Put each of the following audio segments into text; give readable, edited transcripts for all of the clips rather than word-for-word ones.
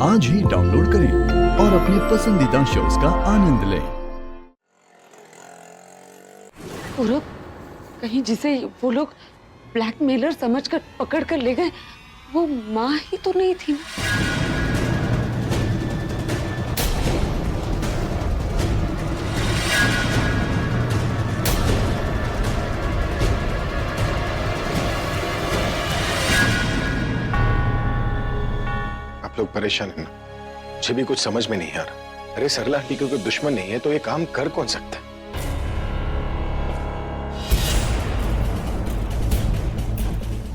आज ही डाउनलोड करें और अपने पसंदीदा शोज का आनंद लें। पूरब, कहीं जिसे वो लोग ब्लैकमेलर समझकर पकड़ कर ले गए, वो माँ ही तो नहीं थी ना? आप लोग परेशान हैं ना? मुझे भी कुछ समझ में नहीं आ रहा। अरे सरला आंटी कोई दुश्मन नहीं है तो ये काम कर कौन सकता है?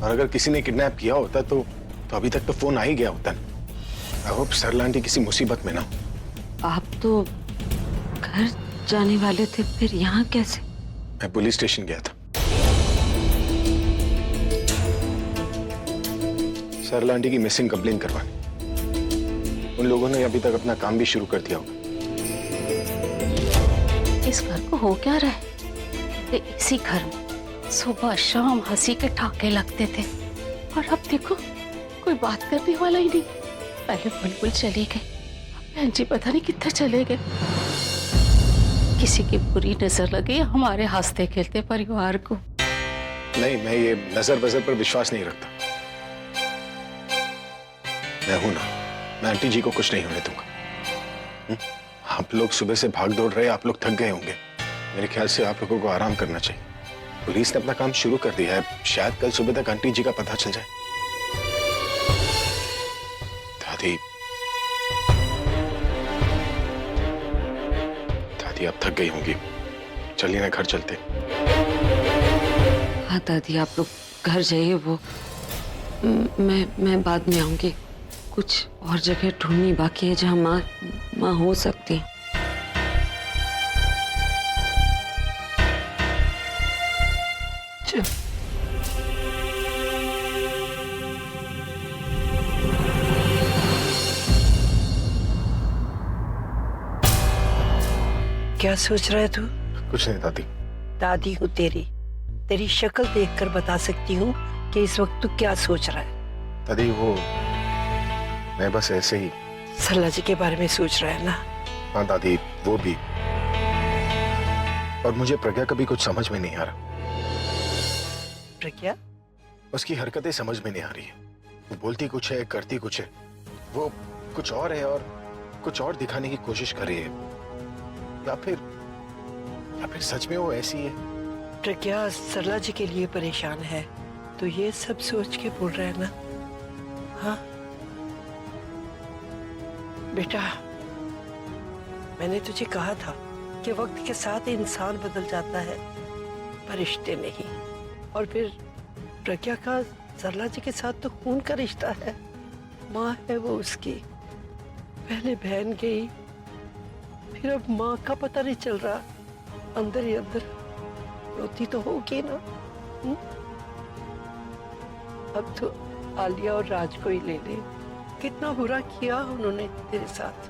और अगर किसी ने किडनैप किया होता तो अभी तक तो फोन आ ही गया होता ना। आई होप सरला आंटी किसी मुसीबत में ना हो। आप तो घर जाने वाले थे, फिर यहाँ कैसे? मैं पुलिस स्टेशन गया था। सरला आंटी की मिसिंग कंप्लेन करवाने। उन लोगों ने अभी तक अपना काम भी शुरू कर दिया होगा। इस घर को हो क्या रहा है? इसी घर में सुबह शाम हंसी के ठाके लगते थे और अब देखो कोई बात करने वाला ही नहीं। पहले बुलबुल चले गए, बहन जी पता नहीं कितने चले गए। किसी की बुरी नजर लगी हमारे हंसते खेलते परिवार को। नहीं, मैं ये नजर बजर पर विश्वास नहीं रखता। मैं हूं ना, मैं आंटी जी को कुछ नहीं होने दूंगा। आप लोग सुबह से भाग दौड़ रहे, आप लोग थक गए होंगे। मेरे ख्याल से आप लोगों को आराम करना चाहिए। पुलिस ने अपना काम शुरू कर दिया है, शायद कल सुबह तक आंटी जी का पता चल जाए। दादी, दादी आप थक गई होंगी, चलिए ना घर चलते। हाँ दादी, आप लोग घर जाइए। वो मैं बाद में आऊंगी। कुछ और जगह ढूंढनी बाकी है जहाँ माँ हो सकती है। क्या सोच रहा है तू? कुछ नहीं दादी। दादी हूँ तेरी शक्ल देखकर बता सकती हूँ कि इस वक्त तू क्या सोच रहा है। दादी वो मैं बस ऐसे ही सरला जी के बारे में सोच रहा है ना? हाँ दादी, वो भी। और मुझे प्रज्ञा का भी कुछ समझ में नहीं आ रहा। प्रज्ञा? उसकी हरकतें समझ में नहीं आ रही है। वो बोलती कुछ है, करती कुछ है। वो कुछ और है और कुछ और दिखाने की कोशिश कर रही है। या फिर सच में वो ऐसी है। प्रज्ञा सरला जी के लिए परेशान है तो ये सब सोच के बोल रहा है ना? हाँ बेटा, मैंने तुझे कहा था कि वक्त के साथ इंसान बदल जाता है पर रिश्ते नहीं। और फिर प्रज्ञा का सरला जी के साथ तो खून का रिश्ता है। माँ है वो उसकी। पहले बहन गई, फिर अब माँ का पता नहीं चल रहा। अंदर ही अंदर रोती तो होगी ना। अब तो आलिया और राज को ही ले ले। कितना बुरा किया उन्होंने तेरे साथ।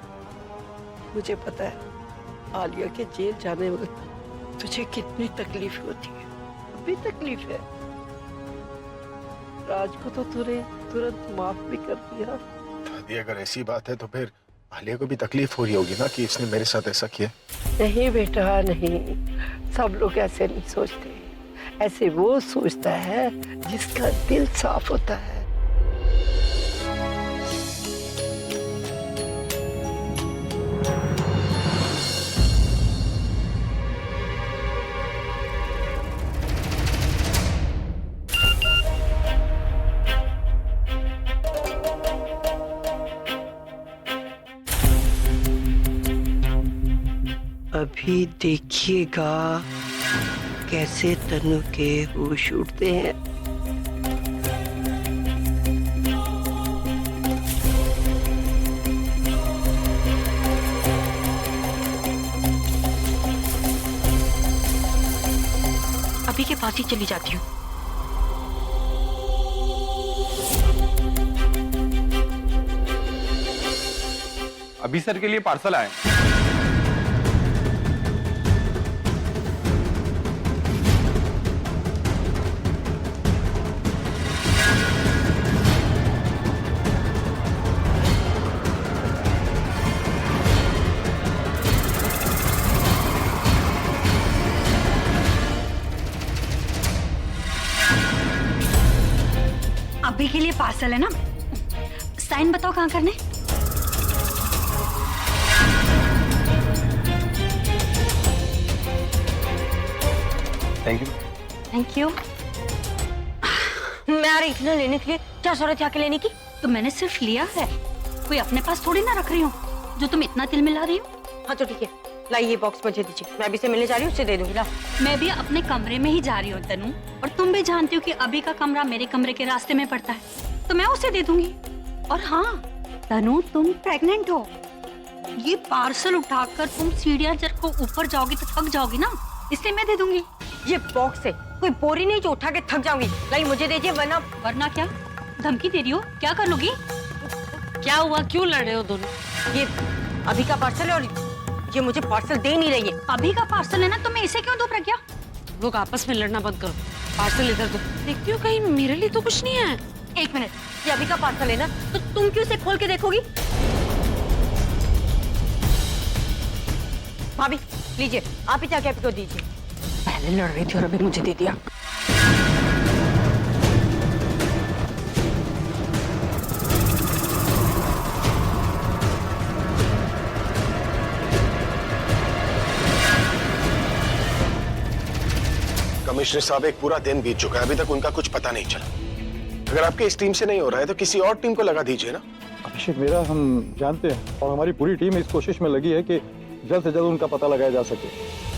मुझे पता है आलिया के जेल जाने वक्त तुझे कितनी तकलीफ होती है। अभी तकलीफ है। राज को तो तूने तुरंत माफ भी कर दिया। दादी अगर ऐसी बात है तो फिर आलिया को भी तकलीफ हो रही होगी ना कि इसने मेरे साथ ऐसा किया। नहीं बेटा नहीं, सब लोग ऐसे नहीं सोचते। ऐसे वो सोचता है जिसका दिल साफ होता है। अभी देखिएगा कैसे तनु के होश उड़ते हैं। अभी के पास ही चली जाती हूँ। अभी सर के लिए पार्सल आए। के लिए पार्सल है ना, साइन बताओ कहाँ करने। Thank you. Thank you. मैं आ रही थी ना लेने के लिए, क्या जरूरत है आके लेने की? तो मैंने सिर्फ लिया है, कोई अपने पास थोड़ी ना रख रही हूँ जो तुम इतना तिल मिला रही हो। हाँ तो ठीक है, लाइए बॉक्स मुझे दीजिए, मैं अभी से मिलने जा रही हूँ, उससे दे दूंगी। ला। मैं भी अपने कमरे में ही जा रही हूँ तनु, और तुम भी जानती हो कि अभी का कमरा मेरे कमरे के रास्ते में पड़ता है, तो मैं उसे दे दूंगी। और हाँ तनु, तुम प्रेग्नेंट हो, ये पार्सल उठाकर तुम सीढ़ियाँ जब को ऊपर जाओगी तो थक जाओगी ना, इसलिए मैं दे दूंगी। ये बॉक्स है, कोई बोरी नहीं जो उठा के थक जाऊंगी। लाइए मुझे दीजिए, वरना क्या धमकी दे रही हो? क्या कर लोगी? क्या हुआ, क्यों लड़ रहे हो दोनों? ये अभी का पार्सल है और ये मुझे पार्सल दे नहीं रही है। अभी का पार्सल है ना, तो मैं इसे क्यों दूं प्रज्ञा? लोग आपस में लड़ना बंद करो, पार्सल इधर दो। देखती हो कहीं मेरे लिए तो कुछ नहीं है। एक मिनट, ये अभी का पार्सल है ना, तो तुम क्यों इसे खोल के देखोगी? भाभी लीजिए, आप ही जाके अभी को दीजिए। पहले लड़ रही थी और अभी मुझे दे दिया। कमिश्नर साहब, एक पूरा दिन बीत चुका है, अभी तक उनका कुछ पता नहीं चला। अगर आपके इस टीम से नहीं हो रहा है तो किसी और टीम को लगा दीजिए ना। अभिषेक, मेरा हम जानते हैं और हमारी पूरी टीम इस कोशिश में लगी है कि जल्द से जल्द उनका पता लगाया जा सके,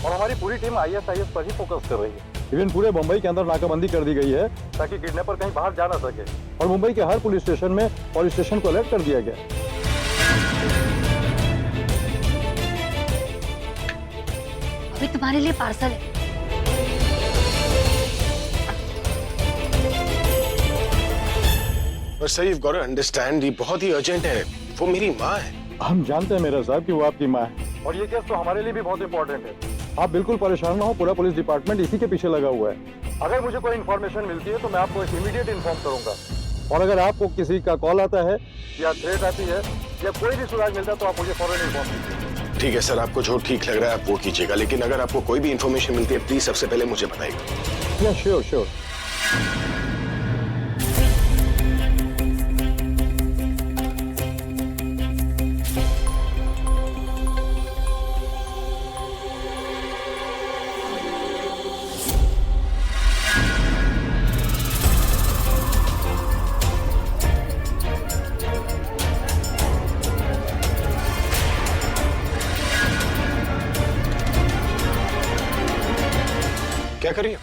और हमारी पूरी टीम ISIS पर ही फोकस कर रही है। इवन पूरे मुंबई के अंदर नाकाबंदी कर दी गई है ताकि किडनैपर कहीं बाहर जा ना सके, और मुंबई के हर पुलिस स्टेशन में पुलिस स्टेशन को अलर्ट कर दिया गया। अभी तुम्हारे लिए पार्सल है। पर sir, you've got to understand, ये बहुत ही अर्जेंट है। वो मेरी माँ है। हम जानते हैं मेरा साहब कि वो आपकी माँ है, और ये केस तो हमारे लिए भी बहुत इंपॉर्टेंट है। आप बिल्कुल परेशान ना हो, पूरा पुलिस डिपार्टमेंट इसी के पीछे लगा हुआ है। अगर मुझे कोई इन्फॉर्मेशन मिलती है तो मैं आपको इमीडिएट इन्फॉर्म करूंगा, और अगर आपको किसी का कॉल आता है या थ्रेट आती है या कोई भी सुराग मिलता है तो आप मुझे फौरन इन्फॉर्म कीजिए। ठीक है सर, आपको जो ठीक लग रहा है आप वो कीजिएगा, लेकिन अगर आपको कोई भी इन्फॉर्मेशन मिलती है प्लीज सबसे पहले मुझे बताइएगा। या श्योर श्योर। क्या कर रही हो?